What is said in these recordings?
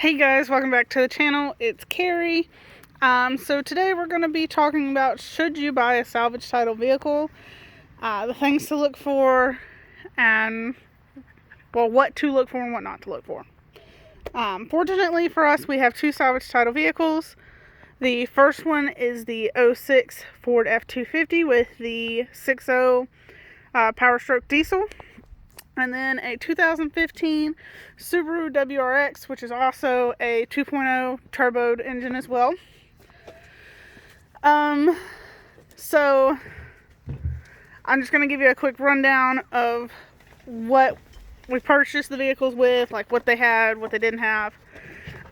Hey guys, welcome back to the channel. It's Carrie. So today we're going to be talking about should you buy a salvage title vehicle, the things to look for, and well, what to look for and what not to look for. Fortunately for us, we have two salvage title vehicles. The first one is the 06 Ford F-250 with the 6.0 Power Stroke diesel. And then a 2015 Subaru WRX, which is also a 2.0 turboed engine as well. So I'm just going to give you a quick rundown of what we purchased the vehicles with, like what they had, what they didn't have.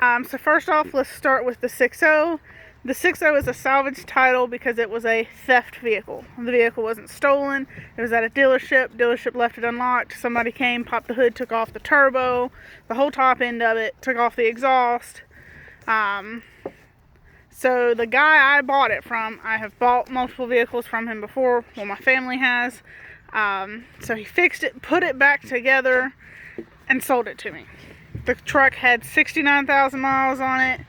So first off, let's start with the 6.0. The 6.0 is a salvage title because it was a theft vehicle. The vehicle wasn't stolen. It was at a dealership. Dealership left it unlocked. Somebody came, popped the hood, took off the turbo, the whole top end of it, took off the exhaust. So the guy I bought it from, I have bought multiple vehicles from him before. Well, my family has. So he fixed it, put it back together, and sold it to me. The truck had 69,000 miles on it.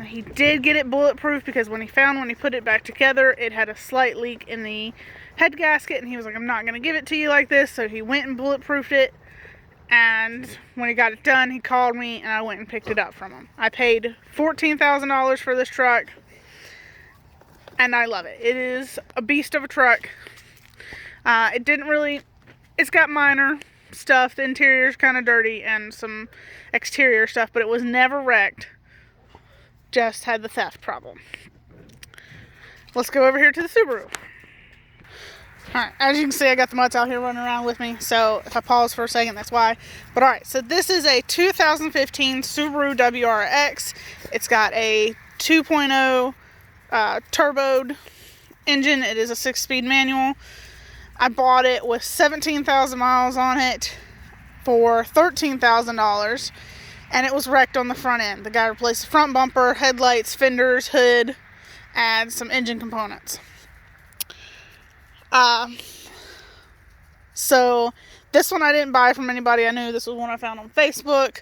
He did get it bulletproof because when he put it back together, it had a slight leak in the head gasket, and he was like, I'm not going to give it to you like this. So he went and bulletproofed it, and when he got it done, he called me, and I went and picked it up from him. I paid $14,000 for this truck, and I love it. It is a beast of a truck. It's got minor stuff. The interior's kind of dirty and some exterior stuff, but it was never wrecked. Just had the theft problem. Let's go over here to the Subaru. Alright, as you can see, I got the mutts out here running around with me, so if I pause for a second, that's why. But alright, so this is a 2015 Subaru WRX. It's got a 2.0 turboed engine. It is a 6-speed manual. I bought it with 17,000 miles on it for $13,000. And it was wrecked on the front end. The guy replaced the front bumper, headlights, fenders, hood, and some engine components. So this one I didn't buy from anybody I knew. This was one I found on Facebook.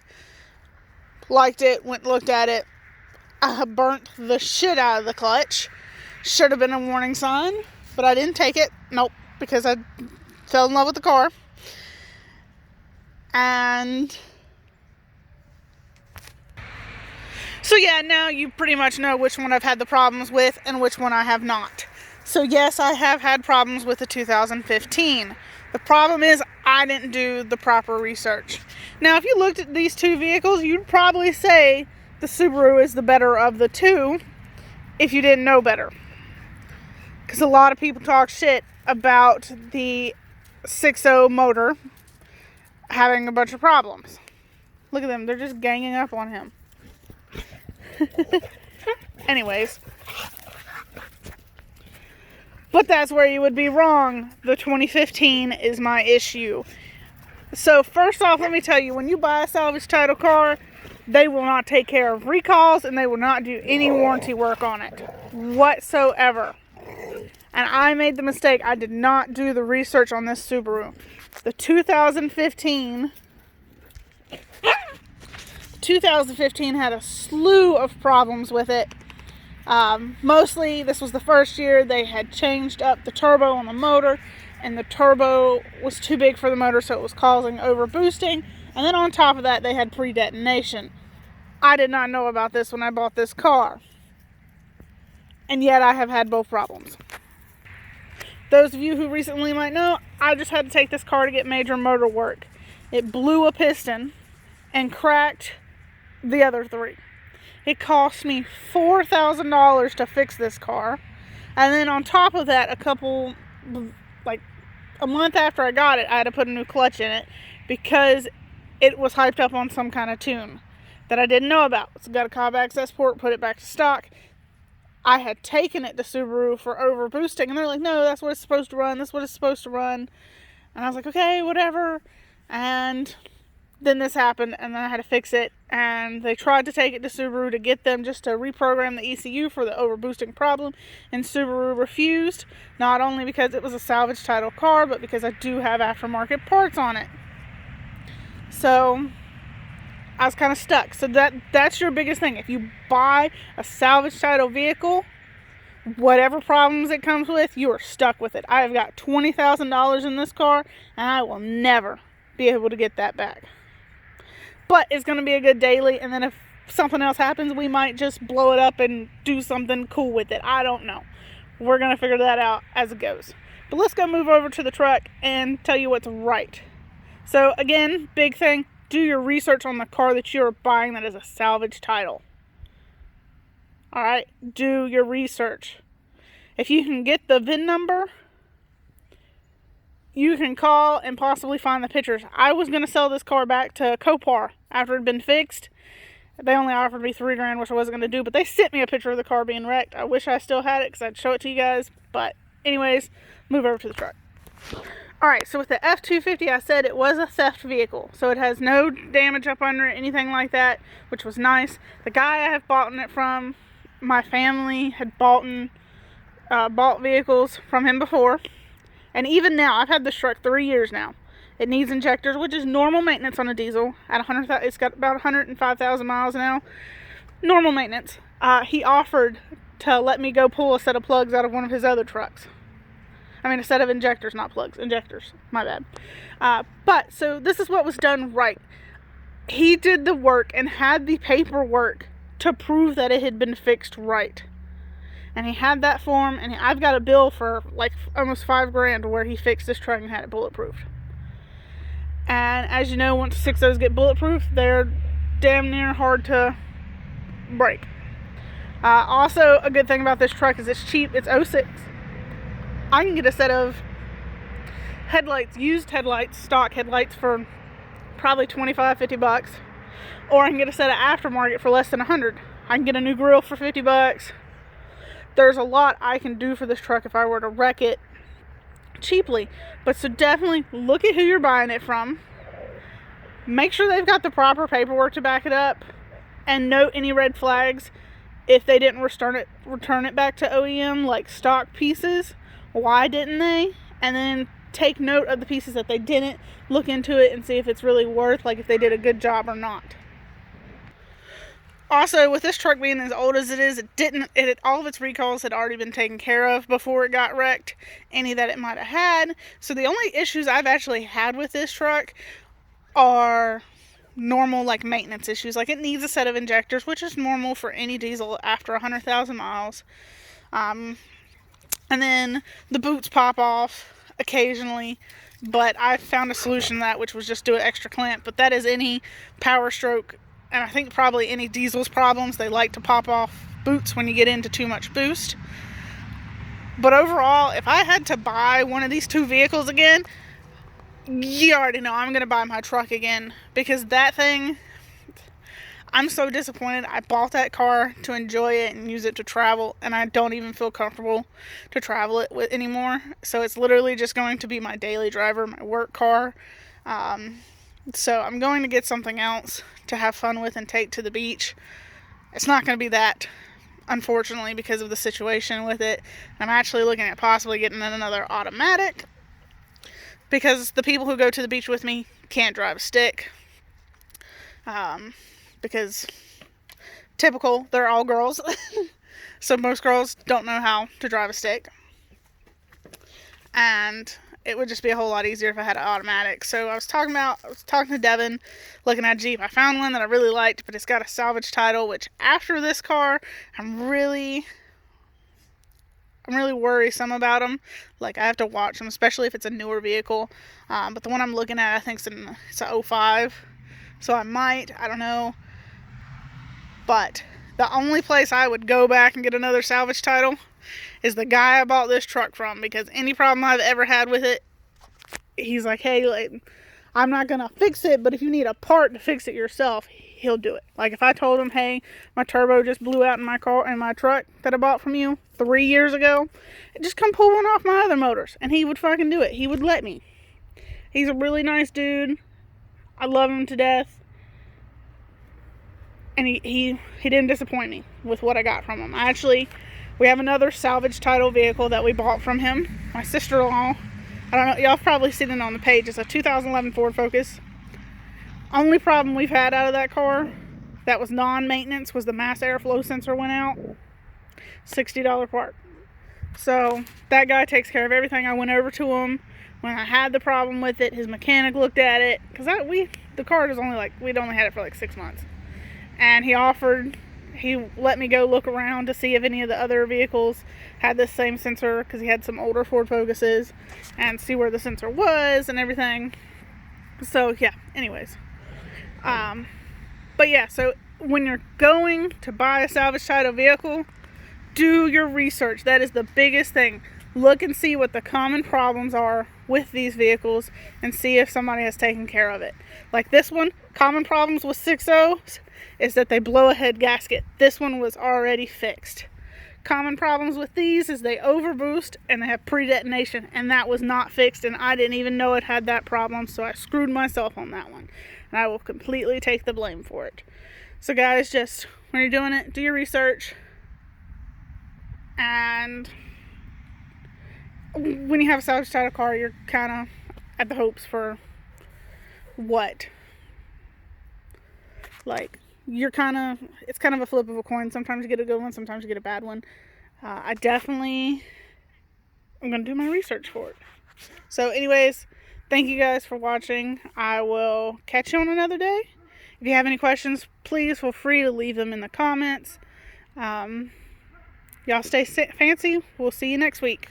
Liked it, went and looked at it. I burnt the shit out of the clutch. Should have been a warning sign, but I didn't take it. Nope, because I fell in love with the car. And so yeah, now you pretty much know which one I've had the problems with and which one I have not. So yes, I have had problems with the 2015. The problem is I didn't do the proper research. Now, if you looked at these two vehicles, you'd probably say the Subaru is the better of the two if you didn't know better. Because a lot of people talk shit about the 6.0 motor having a bunch of problems. Look at them, they're just ganging up on him. Anyways, but that's where you would be wrong. The 2015 is my issue. So first off, let me tell you, when you buy a salvage title car, they will not take care of recalls and they will not do any warranty work on it whatsoever. And I made the mistake. I did not do the research on this Subaru. The 2015 had a slew of problems with it. Mostly, this was the first year they had changed up the turbo on the motor, and the turbo was too big for the motor, so it was causing overboosting. And then on top of that, they had pre-detonation. I did not know about this when I bought this car, and yet I have had both problems. Those of you who recently might know, I just had to take this car to get major motor work. It blew a piston and cracked the other three. It cost me $4,000 to fix this car. And then on top of that, a month after I got it, I had to put a new clutch in it because it was hyped up on some kind of tune that I didn't know about. So got a Cobb access port, put it back to stock. I had taken it to Subaru for overboosting, and they're like, no, that's what it's supposed to run. That's what it's supposed to run. And I was like, okay, whatever. And then this happened, and then I had to fix it. And they tried to take it to Subaru to get them just to reprogram the ECU for the overboosting problem. And Subaru refused, not only because it was a salvage title car, but because I do have aftermarket parts on it. So I was kind of stuck. So that's your biggest thing. If you buy a salvage title vehicle, whatever problems it comes with, you are stuck with it. I have got $20,000 in this car, and I will never be able to get that back. But it's going to be a good daily, and then if something else happens, we might just blow it up and do something cool with it. I don't know. We're going to figure that out as it goes. But let's go move over to the truck and tell you what's right. So again, big thing, do your research on the car that you're buying that is a salvage title. Alright, do your research. If you can get the VIN number, you can call and possibly find the pictures. I was going to sell this car back to Copar after it had been fixed. They only offered me $3,000, which I wasn't going to do, but they sent me a picture of the car being wrecked. I wish I still had it because I'd show it to you guys. But anyways, move over to the truck. Alright, so with the F-250, I said it was a theft vehicle. So it has no damage up under it, anything like that, which was nice. The guy I have bought it from, my family had bought vehicles from him before. And even now, I've had this truck 3 years now. It needs injectors, which is normal maintenance on a diesel. At 100,000, it's got about 105,000 miles now. Normal maintenance. He offered to let me go pull a set of plugs out of one of his other trucks. I mean, a set of injectors, not plugs. Injectors. My bad. But, so this is what was done right. He did the work and had the paperwork to prove that it had been fixed right. And he had that form, and I've got a bill for like almost $5,000 where he fixed this truck and had it bulletproof. And as you know, once 6 of those get bulletproof, they're damn near hard to break. Also, a good thing about this truck is it's cheap. It's 06. I can get a set of headlights, used headlights, stock headlights for probably $25-50. Or I can get a set of aftermarket for less than $100. I can get a new grill for $50. There's a lot I can do for this truck if I were to wreck it cheaply. But so definitely look at who you're buying it from. Make sure they've got the proper paperwork to back it up. And note any red flags if they didn't return it back to OEM like stock pieces. Why didn't they? And then take note of the pieces that they didn't. Look into it and see if it's really worth, like if they did a good job or not. Also, with this truck being as old as it is, all of its recalls had already been taken care of before it got wrecked. Any that it might have had. So the only issues I've actually had with this truck are normal, like, maintenance issues. Like, it needs a set of injectors, which is normal for any diesel after 100,000 miles. And then the boots pop off occasionally. But I found a solution to that, which was just do an extra clamp. But that is any Power Stroke, and I think probably any diesel's problems. They like to pop off boots when you get into too much boost. But overall, if I had to buy one of these two vehicles again, you already know I'm going to buy my truck again. Because that thing, I'm so disappointed. I bought that car to enjoy it and use it to travel, and I don't even feel comfortable to travel it with anymore. So it's literally just going to be my daily driver, my work car. So I'm going to get something else to have fun with and take to the beach. It's not going to be that, unfortunately, because of the situation with it. I'm actually looking at possibly getting another automatic, because the people who go to the beach with me can't drive a stick. Because typical, they're all girls. So most girls don't know how to drive a stick. And it would just be a whole lot easier if I had an automatic. So I was talking to Devin, looking at Jeep. I found one that I really liked, but it's got a salvage title, which after this car, I'm really worrisome about them. Like, I have to watch them, especially if it's a newer vehicle. But the one I'm looking at, I think it's a 05. So I don't know. But the only place I would go back and get another salvage title is the guy I bought this truck from, because any problem I've ever had with it, he's like, hey, like, I'm not gonna fix it, but if you need a part to fix it yourself, he'll do it. Like, if I told him, hey, my turbo just blew out in my truck that I bought from you 3 years ago, just come pull one off my other motors, and he would fucking do it. He would let me. He's a really nice dude. I love him to death. And he didn't disappoint me with what I got from him. We have another salvage title vehicle that we bought from him. My sister-in-law, I don't know, y'all have probably seen it on the page. It's a 2011 Ford Focus. Only problem we've had out of that car that was non-maintenance was the mass airflow sensor went out. $60 part. So that guy takes care of everything. I went over to him when I had the problem with it. His mechanic looked at it, because the car was only like, we'd only had it for like 6 months, and he let me go look around to see if any of the other vehicles had this same sensor, because he had some older Ford Focuses, and see where the sensor was and everything. So yeah, anyways, but yeah, so when you're going to buy a salvage title vehicle, do your research. That is the biggest thing. Look and see what the common problems are with these vehicles and see if somebody has taken care of it. Like this one, common problems with 6.0s is that they blow a head gasket. This one was already fixed. Common problems with these is they overboost and they have pre-detonation, and that was not fixed, and I didn't even know it had that problem, so I screwed myself on that one. And I will completely take the blame for it. So guys, just when you're doing it, do your research. And when you have a salvage title car, you're kind of at the hopes for what? Like, it's kind of a flip of a coin. Sometimes you get a good one, sometimes you get a bad one. I'm going to do my research for it. So anyways, thank you guys for watching. I will catch you on another day. If you have any questions, please feel free to leave them in the comments. Y'all stay fancy. We'll see you next week.